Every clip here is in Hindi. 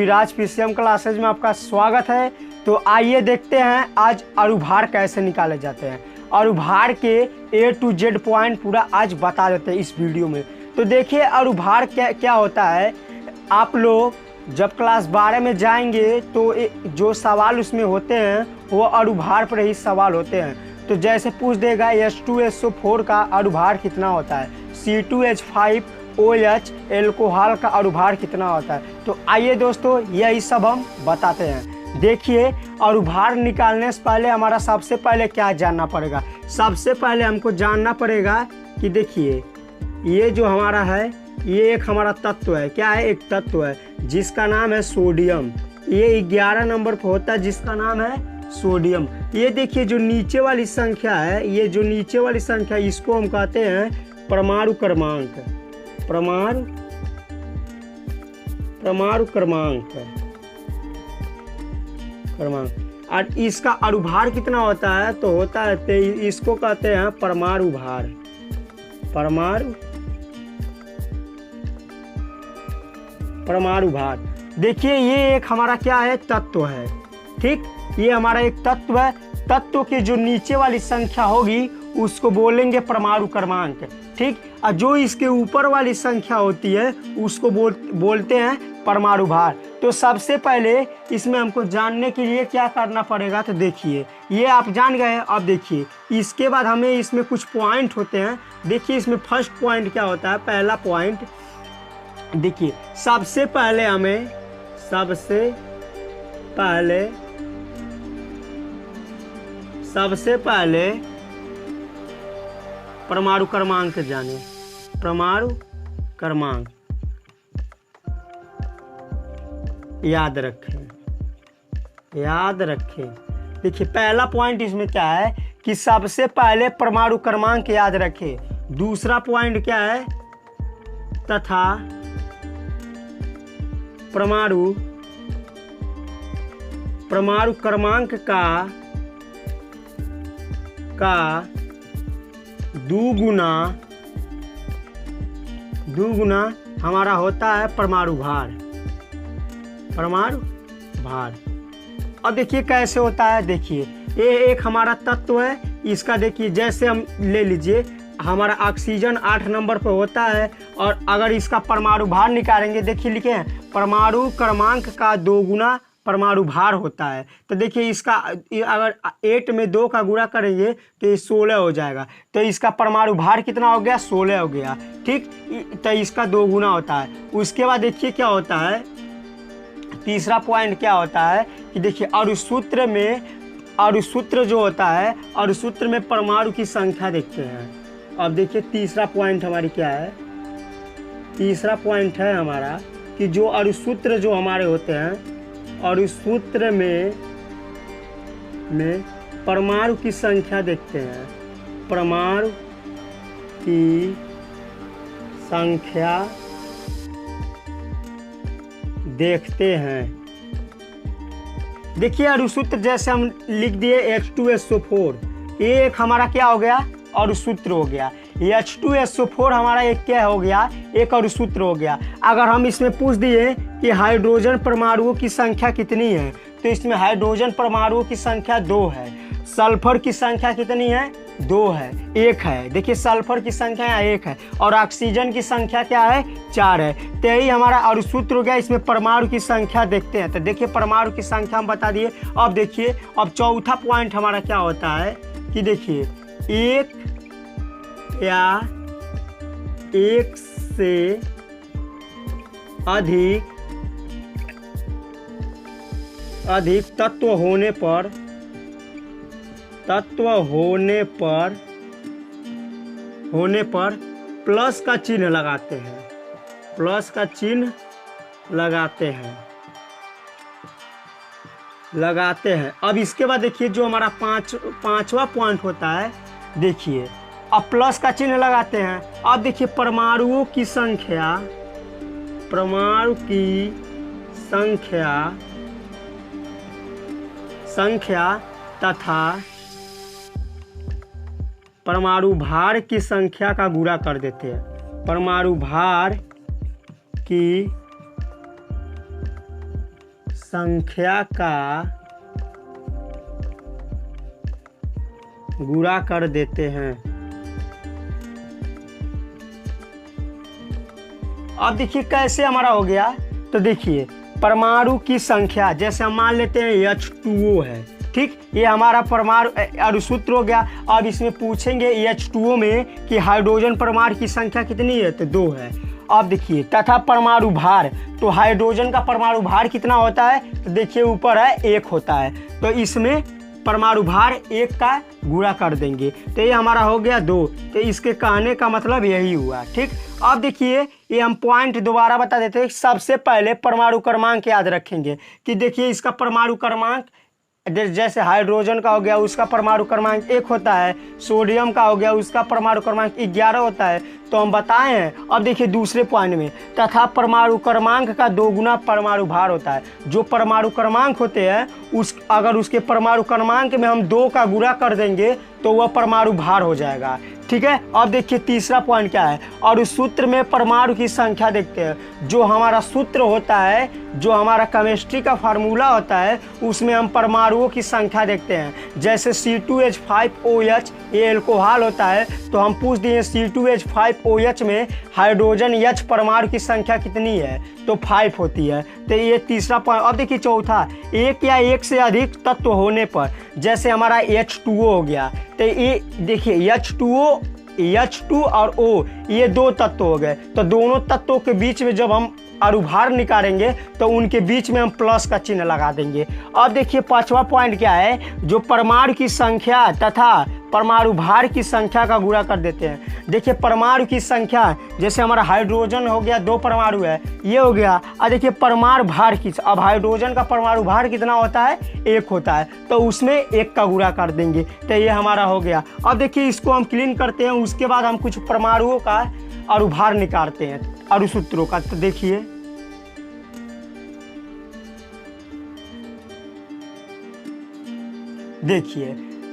विराज पीसीएम क्लासेज में आपका स्वागत है। तो आइए देखते हैं आज अणुभार कैसे निकाले जाते हैं। अणुभार के A to Z पॉइंट पूरा आज बता देते हैं इस वीडियो में। तो देखिए अणुभार क्या होता है। आप लोग जब क्लास 12 में जाएंगे तो जो सवाल उसमें होते हैं वो अणुभार पर ही सवाल होते हैं। तो जैसे पूछ देगा H2SO4 का अणुभार कितना होता है, C2H5OH एल्कोहल का अणुभार कितना होता है। तो आइए दोस्तों यही सब हम बताते हैं। देखिए अणुभार निकालने से पहले हमारा सबसे पहले क्या जानना पड़ेगा। सबसे पहले हमको जानना पड़ेगा कि देखिए ये जो हमारा है ये एक हमारा तत्व है। क्या है? एक तत्व है जिसका नाम है सोडियम। ये 11 नंबर पर होता है जिसका नाम है सोडियम। ये देखिए जो नीचे वाली संख्या है, ये जो नीचे वाली संख्या इसको हम कहते हैं परमाणु क्रमांक। परमाणु क्रमांक और इसका अणुभार कितना होता है तो होता है इसको कहते हैं परमाणु भार। परमाणु भार। देखिए ये एक हमारा क्या है, तत्व है। ठीक, ये हमारा एक तत्व है। तत्व की जो नीचे वाली संख्या होगी उसको बोलेंगे परमाणु क्रमांक। ठीक, और जो इसके ऊपर वाली संख्या होती है उसको बोलते हैं परमाणु भार। तो सबसे पहले इसमें हमको जानने के लिए क्या करना पड़ेगा। तो देखिए ये आप जान गए। अब देखिए इसके बाद हमें इसमें कुछ पॉइंट होते हैं। देखिए इसमें फर्स्ट पॉइंट क्या होता है। पहला पॉइंट देखिए सबसे पहले परमाणु क्रमांक जाने। परमाणु क्रमांक याद रखें। देखिए पहला पॉइंट इसमें क्या है कि सबसे पहले परमाणु क्रमांक याद रखें। दूसरा पॉइंट क्या है, तथा परमाणु क्रमांक का दुगुना हमारा होता है परमाणु भार। अब देखिए कैसे होता है। देखिए ये एक हमारा तत्व है। इसका देखिए जैसे हम ले लीजिए हमारा ऑक्सीजन 8 नंबर पर होता है और अगर इसका परमाणु भार निकालेंगे, देखिए लिखे हैं परमाणु क्रमांक का 2 गुना परमाणु भार होता है। तो देखिए इसका अगर 8 में 2 का गुणा करेंगे तो ये 16 हो जाएगा। तो इसका परमाणु भार कितना हो गया, 16 हो गया। ठीक, तो इसका 2 गुना होता है। उसके बाद देखिए क्या होता है, तीसरा पॉइंट क्या होता है कि देखिए अणुसूत्र जो होता है, अणुसूत्र में परमाणु की संख्या देखते हैं। अब देखिए तीसरा पॉइंट हमारी क्या है। तीसरा पॉइंट है हमारा कि जो अणुसूत्र जो हमारे होते हैं, अणुसूत्र में परमाणु की संख्या देखते हैं। परमाणु की संख्या देखते हैं। देखिए अणुसूत्र जैसे हम लिख दिए H2SO4, ये एक हमारा क्या हो गया, अणुसूत्र हो गया। H2SO4 हमारा एक क्या हो गया, एक अणुसूत्र हो गया। अगर हम इसमें पूछ दिए कि हाइड्रोजन परमाणुओं की संख्या कितनी है तो इसमें हाइड्रोजन परमाणुओं की संख्या 2 है। सल्फर की संख्या कितनी है, 2 है, 1 है। देखिए सल्फर की संख्या यहाँ 1 है और ऑक्सीजन की संख्या क्या है, 4 है। तो यही हमारा अणुसूत्र हो गया। इसमें परमाणु की संख्या देखते हैं। तो देखिए परमाणु की संख्या हम बता दिए। अब देखिए अब चौथा पॉइंट हमारा क्या होता है कि देखिए एक या एक से अधिक तत्व होने पर प्लस का चिन्ह लगाते हैं। अब इसके बाद देखिए जो हमारा पांचवा पॉइंट होता है, देखिए अब प्लस का चिन्ह लगाते हैं। अब देखिए परमाणुओं की संख्या तथा परमाणु भार की संख्या का गुणा कर देते हैं। परमाणु भार की संख्या का गुणा कर देते हैं। अब देखिए कैसे हमारा हो गया। तो देखिए परमाणु की संख्या, जैसे हम मान लेते हैं H2O है, ठीक, ये हमारा परमाणु अणुसूत्र हो गया। अब इसमें पूछेंगे H2O में कि हाइड्रोजन परमाणु की संख्या कितनी है, तो 2 है। अब देखिए तथा परमाणु भार, तो हाइड्रोजन का परमाणु भार कितना होता है, तो देखिए ऊपर है 1 होता है, तो इसमें परमाणु भार 1 का गुणा कर देंगे, तो ये हमारा हो गया 2। तो इसके कहने का मतलब यही हुआ, ठीक। अब देखिए ये हम पॉइंट दोबारा बता देते हैं। सबसे पहले परमाणु क्रमांक याद रखेंगे कि देखिए इसका परमाणु क्रमांक, जैसे हाइड्रोजन का हो गया उसका परमाणु क्रमांक 1 होता है, सोडियम का हो गया उसका परमाणु क्रमांक 11 होता है, तो हम बताए हैं। अब देखिए दूसरे पॉइंट में तथा परमाणु क्रमांक का 2 गुना परमाणु भार होता है। जो परमाणु क्रमांक होते हैं अगर उसके परमाणु क्रमांक में हम 2 का गुणा कर देंगे तो वह परमाणु भार हो जाएगा, ठीक है। अब देखिए तीसरा पॉइंट क्या है, और उस सूत्र में परमाणु की संख्या देखते हैं। जो हमारा सूत्र होता है, जो हमारा केमिस्ट्री का फार्मूला होता है, उसमें हम परमाणुओं की संख्या देखते हैं। जैसे C2H5OH ये एल्कोहल होता है, तो हम पूछ दिए C2H5OH में हाइड्रोजन H परमाणु की संख्या कितनी है, तो 5 होती है। तो ये तीसरा पॉइंट। अब देखिए चौथा, एक या एक से अधिक तत्व होने पर, जैसे हमारा H2O हो गया, तो ये देखिए H2 और O ये 2 तत्व हो गए, तो दोनों तत्वों के बीच में जब हम अणुभार निकालेंगे तो उनके बीच में हम प्लस का चिन्ह लगा देंगे। अब देखिए पांचवा पॉइंट क्या है, जो परमाणु की संख्या तथा परमाणु भार की संख्या का गुणा कर देते हैं। देखिए परमाणु की संख्या, जैसे हमारा हाइड्रोजन हो गया 2 परमाणु है, ये हो गया। और देखिए परमाणु भार की, अब हाइड्रोजन का परमाणु भार कितना होता है, 1 होता है, तो उसमें 1 का गुणा कर देंगे, तो ये हमारा हो गया। अब देखिए इसको हम क्लीन करते हैं, उसके बाद हम कुछ परमाणुओं का अणुभार निकालते हैं, अणुसूत्रों का। तो देखिए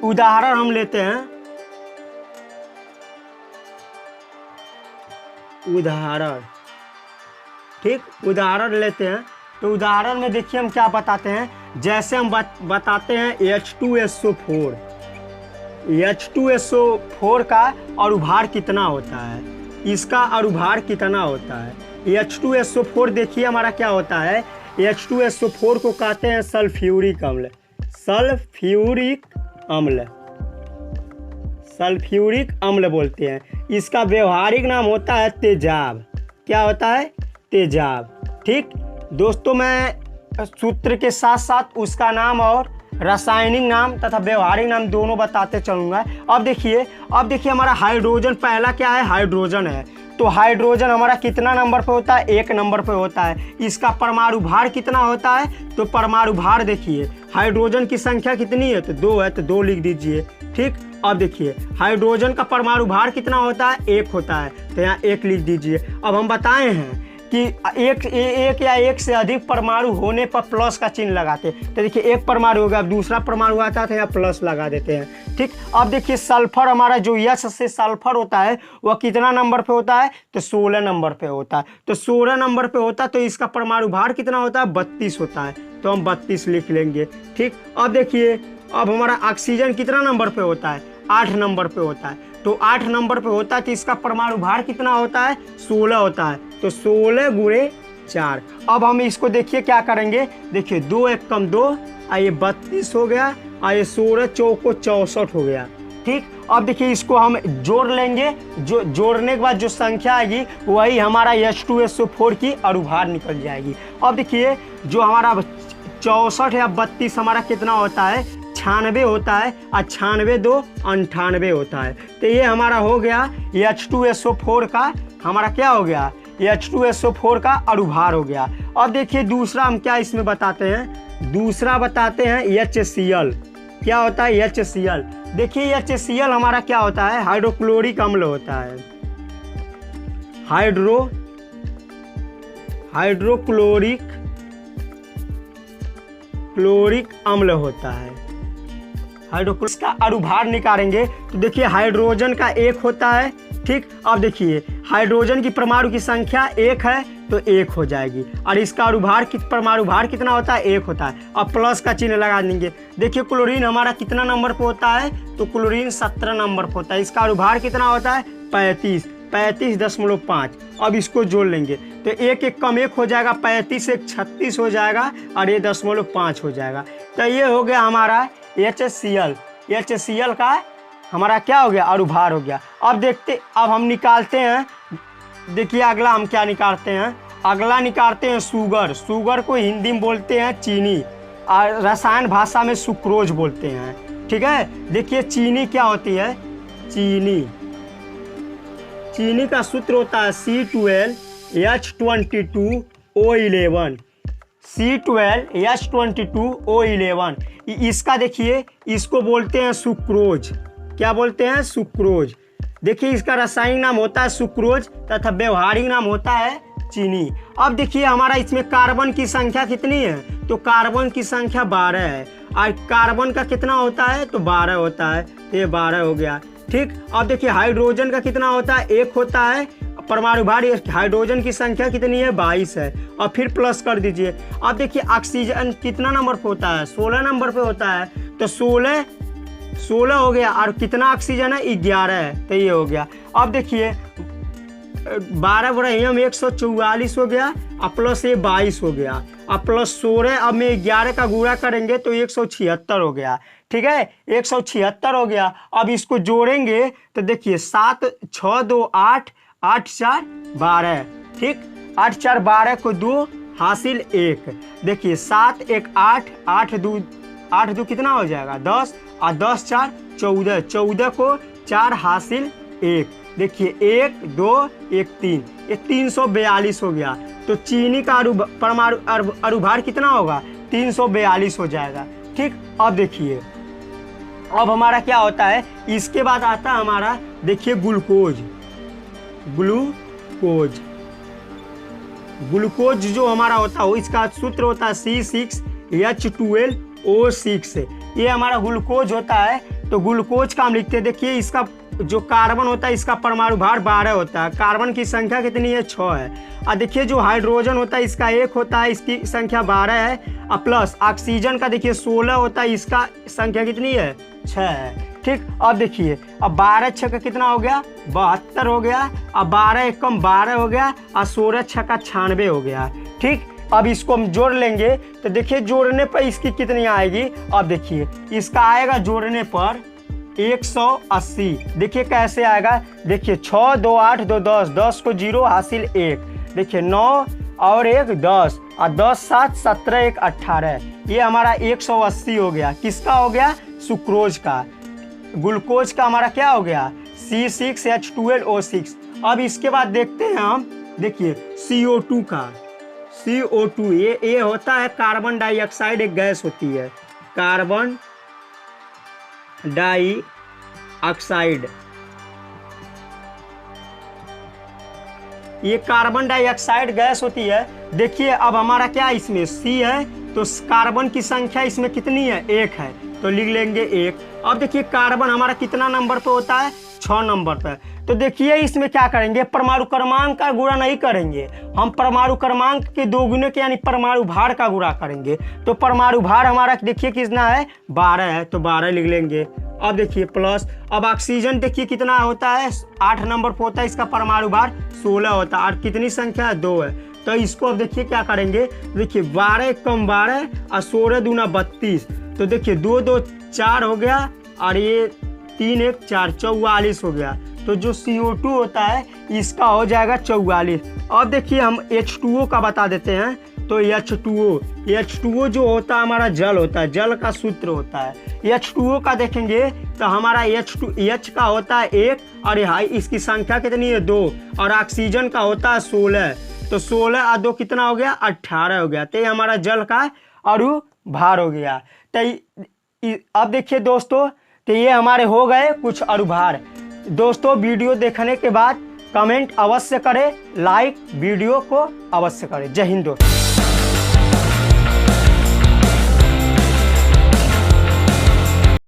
उदाहरण हम लेते हैं, उदाहरण, ठीक, उदाहरण लेते हैं। तो उदाहरण में देखिए हम क्या बताते हैं। जैसे हम बताते हैं H2SO4, H2SO4 का अणुभार कितना होता है, इसका अणुभार कितना होता है। H2SO4 देखिए हमारा क्या होता है, H2SO4 को कहते हैं सल्फ्यूरिक अम्ल, सल्फ्यूरिक अम्ल, सल्फ्यूरिक अम्ल बोलते हैं। इसका व्यवहारिक नाम होता है तेजाब। क्या होता है, तेजाब, ठीक। दोस्तों मैं सूत्र के साथ साथ उसका नाम और रासायनिक नाम तथा व्यवहारिक नाम दोनों बताते चलूंगा। अब देखिए हमारा हाइड्रोजन, पहला क्या है, हाइड्रोजन है, तो हाइड्रोजन हमारा कितना नंबर पे होता है, 1 नंबर पे होता है। इसका परमाणु भार कितना होता है, तो परमाणु भार देखिए हाइड्रोजन की संख्या कितनी है, तो 2 है, तो 2 लिख दीजिए, ठीक। अब देखिए हाइड्रोजन का परमाणु भार कितना होता है, 1 होता है, तो यहाँ 1 लिख दीजिए। अब हम बताए हैं कि एक या एक से अधिक परमाणु होने पर प्लस का चिन्ह लगाते हैं। तो देखिए एक परमाणु होगा, अब दूसरा परमाणु आता है तो यहाँ प्लस लगा देते हैं, ठीक। अब देखिए सल्फर, हमारा जो H से सल्फर होता है वह कितना नंबर पे होता है, तो 16 नंबर पे होता है। तो 16 नंबर पे होता है, तो इसका परमाणु भार कितना होता है, 32 होता है, तो हम 32 लिख लेंगे, ठीक। अब देखिए अब हमारा ऑक्सीजन कितना नंबर पे होता है, 8 नंबर पे होता है, तो 8 नंबर पे होता है, तो इसका परमाणु भार कितना होता है, 16 होता है, तो 16 गुणे 4। अब हम इसको देखिए क्या करेंगे, देखिए 2 एक कम 2, ये 32 हो गया, ये 16 चौको 64 हो गया, ठीक। अब देखिए इसको हम जोड़ लेंगे, जो जोड़ने के बाद जो संख्या आएगी वही हमारा H2SO4 की अणुभार निकल जाएगी। अब देखिए जो हमारा 64 या 32 हमारा कितना होता है, 96 होता है, और 96 2 98 होता है। तो ये हमारा हो गया H2SO4 का, हमारा क्या हो गया, H2SO4 का अणुभार हो गया। अब देखिए दूसरा हम क्या इसमें बताते हैं, दूसरा बताते हैं HCl। क्या होता है HCl, देखिए HCl हमारा क्या होता है, हाइड्रोक्लोरिक अम्ल होता है, हाइड्रोक्लोरिक अम्ल होता है, हाइड्रोक्लोरिक का अणुभार निकालेंगे तो देखिए हाइड्रोजन का 1 होता है, ठीक। अब देखिए हाइड्रोजन की परमाणु की संख्या 1 है, तो 1 हो जाएगी। और इसका अणुभार परमाणु भार कितना होता है? 1 होता है। अब प्लस का चिन्ह लगा देंगे। देखिए क्लोरीन हमारा कितना नंबर पे होता है? तो क्लोरीन 17 नंबर पे होता है। इसका अणुभार कितना होता है? 35.5। अब इसको जोड़ लेंगे तो 1 1 कम 1 हो जाएगा, 35 1 36 हो जाएगा और ये 0.5 हो जाएगा। तो ये हो गया हमारा HCl। HCl का हमारा क्या हो गया? अणुभार हो गया। अब हम निकालते हैं। देखिए अगला हम क्या निकालते हैं? अगला निकालते हैं शुगर। शुगर को हिंदी में बोलते हैं चीनी और रसायन भाषा में सुक्रोज बोलते हैं। ठीक है, देखिए चीनी क्या होती है? चीनी का सूत्र होता है C12H22O11। C12H22O11। इसका देखिए इसको बोलते हैं सुक्रोज। क्या बोलते हैं? सुक्रोज। देखिए इसका रासायनिक नाम होता है सुक्रोज तथा व्यवहारिक नाम होता है चीनी। अब देखिए हमारा इसमें कार्बन की संख्या कितनी है? तो कार्बन की संख्या 12 है और कार्बन का कितना होता है? तो 12 होता है। ये 12 हो गया। ठीक, अब देखिए हाइड्रोजन का कितना होता है? 1 होता है। परमाणु भार हाइड्रोजन की संख्या कितनी है? 22 है। और फिर प्लस कर दीजिए। अब देखिए ऑक्सीजन कितना नंबर पे होता है? 16 नंबर पे होता है। तो 16 हो गया और कितना ऑक्सीजन है? 11 है। तो ये हो गया। अब देखिए 12 बड़े 144 हो गया और प्लस ये 22 हो गया और प्लस 16। अब में 11 का गुणा करेंगे तो 176 हो गया। ठीक है, 176 हो गया। अब इसको जोड़ेंगे तो देखिए 7 6 2 8 8 4 12। ठीक, 8 4 12 को 2 हासिल 1। देखिए 7 1 8 8 2 कितना हो जाएगा? 10 और 10 4 14। 14 को 4 हासिल 1। देखिए 1 2 1 3, ये 342 हो गया। तो चीनी का परमाणु अणुभार कितना होगा? 342 हो जाएगा। ठीक, अब देखिए अब हमारा क्या होता है? इसके बाद आता है हमारा देखिए ग्लूकोज। ग्लूकोज जो हमारा होता है इसका सूत्र होता है C6H12O6। ये हमारा ग्लूकोज होता है। तो ग्लूकोज का हम लिखते हैं। देखिए इसका जो कार्बन होता है इसका परमाणु भार 12 होता है। कार्बन की संख्या कितनी है? 6 है। और देखिए जो हाइड्रोजन होता है इसका 1 होता है, इसकी संख्या 12 है। और प्लस ऑक्सीजन का देखिए 16 होता है, इसका संख्या कितनी है? 6 है। ठीक, अब देखिए अब 12 6 का कितना हो गया? 72 हो गया। अब 12 1 कम 12 हो गया और 16 6 का 96 हो गया। ठीक, अब इसको हम जोड़ लेंगे तो देखिए जोड़ने पर इसकी कितनी आएगी? अब देखिए इसका आएगा जोड़ने पर 180। देखिए कैसे आएगा? देखिए 6 2 8 2 10, 10 को 0 हासिल 1। देखिए 9 और 1 10 और 10 7 17 1 18। ये हमारा 180 हो गया। किसका हो गया? सुक्रोज का। ग्लूकोज का हमारा क्या हो गया? C6H12O6। अब इसके बाद देखते हैं हम। देखिए CO2 का। CO2 ये होता है कार्बन डाइऑक्साइड, एक गैस होती है। कार्बन डाइऑक्साइड, ये कार्बन डाइऑक्साइड गैस होती है। देखिए अब हमारा क्या इसमें C है तो कार्बन की संख्या इसमें कितनी है? 1 है। तो लिख लेंगे 1। अब देखिए कार्बन हमारा कितना नंबर पे होता है? 6 नंबर पे। तो देखिए इसमें क्या करेंगे? परमाणु क्रमांक का गुणा नहीं करेंगे, हम परमाणु क्रमांक के 2 गुने के यानी परमाणु भार का गुणा करेंगे। तो परमाणु भार हमारा देखिए कितना है? 12 है। तो 12 लिख लेंगे। अब देखिए प्लस। अब ऑक्सीजन देखिए कितना होता है? 8 नंबर पे होता है, इसका परमाणु भार 16 होता है और कितनी संख्या है? 2 है। तो इसको अब देखिए क्या करेंगे? देखिए 12 कम 12 और 16 दूना 32। तो देखिए 2 2 4 हो गया और ये 3 1 4 44 हो गया। तो जो CO2 होता है इसका हो जाएगा 44। अब देखिए हम H2O का बता देते हैं। तो H2O जो होता है हमारा जल होता है, जल का सूत्र होता है। H2O का देखेंगे तो हमारा H का होता है 1 और इसकी संख्या कितनी है? 2 और ऑक्सीजन का होता है 16। तो 16 और 2 कितना हो गया? 18 हो गया। तो ये हमारा जल का अणु भार हो गया। तो अब देखिए दोस्तों, तो ये हमारे हो गए कुछ अणु भार। दोस्तों वीडियो देखने के बाद कमेंट अवश्य करें, लाइक वीडियो को अवश्य करें। जय हिंद दोस्तों।